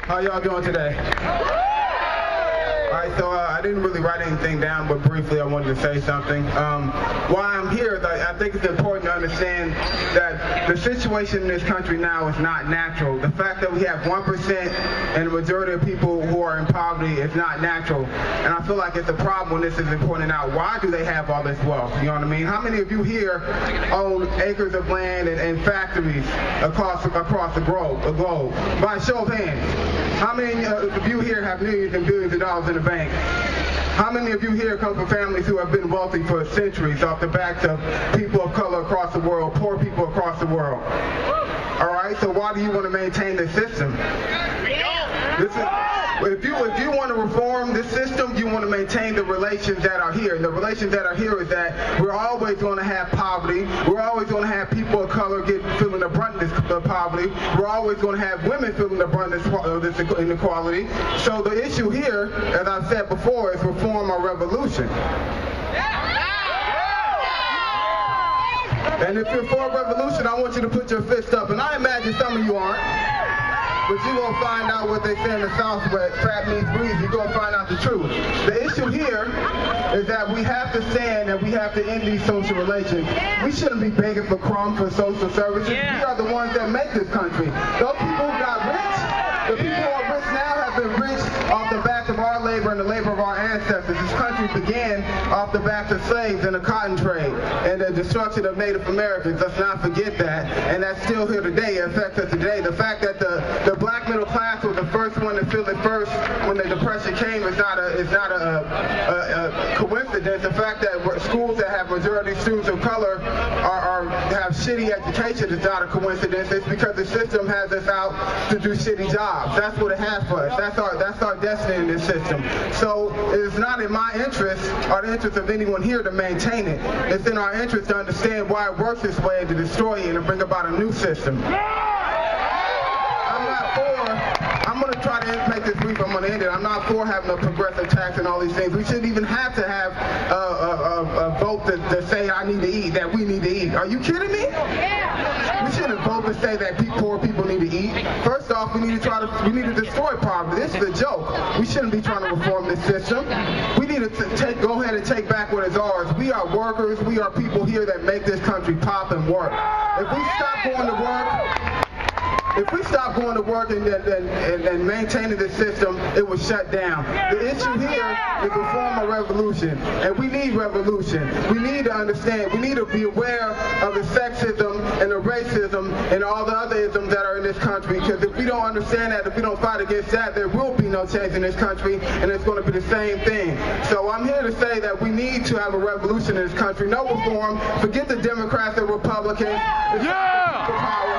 How y'all doing today? Alright, so I didn't really write anything down, but briefly I wanted to say something. Why I'm here is I think it's important to understand that the situation in this country now is not natural. The fact that we have 1% and the majority of people who are in poverty is not natural. And I feel like it's a problem when this is pointed out. Why do they have all this wealth? You know what I mean? How many of you here own acres of land and factories across the globe? By a show of hands, how many of you here have millions and billions of dollars in the bank? How many of you here come from families who have been wealthy for centuries off the backs of people of color across the world, poor people across the world? All right, so why do you want to maintain this system? If you want to reform this system, you want to maintain the relations that are here. And the relations that are here is that we're always going to have poverty. We're always going to have people of color feeling the brunt of this poverty. We're always going to have women feeling the brunt of this inequality. So the issue here, as I've said before, is reform or revolution. And if you're for a revolution, I want you to put your fist up. And I imagine some of you aren't. But you're going to find out what they say in the South, where fat means breathe. You're going to find out the truth. The issue here is that we have to stand and we have to end these social relations. We shouldn't be begging for crumbs for social services. We are the ones that make this country. Those people who got rich, the people who are rich now have been rich off the back of our labor and the labor of our ancestors. This country began off the backs of slaves and the cotton trade and the destruction of Native Americans. Let's not forget that. And that's still here today. It affects us today. The fact that the black middle class was the first one to feel it first when the Depression came is not a coincidence. The fact that schools that have majority students of color have shitty education is not a coincidence. It's because the system has us out to do shitty jobs. That's what it has for us. That's our destiny in this system. So it is not in my interest or the interest of anyone here to maintain it. It's in our interest to understand why it works this way and to destroy it and to bring about a new system. I'm going to try to make this brief. I'm going to end it. I'm not for having a progressive tax and all these things. We shouldn't even have to have a vote to say I need to eat, that we need to eat. Are you kidding me? We shouldn't vote to say that poor people need to eat. First off, we need to destroy poverty. This is a joke. We shouldn't be trying to reform this system. We need to go ahead and take back what is ours. We are workers. We are people here that make this country pop and work. If we stop going to work and maintaining the system, it will shut down. The issue here is reform or revolution, and we need revolution. We need to understand, we need to be aware of the sexism and the racism and all the other isms that are in this country, because if we don't understand that, if we don't fight against that, there will be no change in this country, and it's going to be the same thing. So I'm here to say that we need to have a revolution in this country. No reform. Forget the Democrats and Republicans. It's power.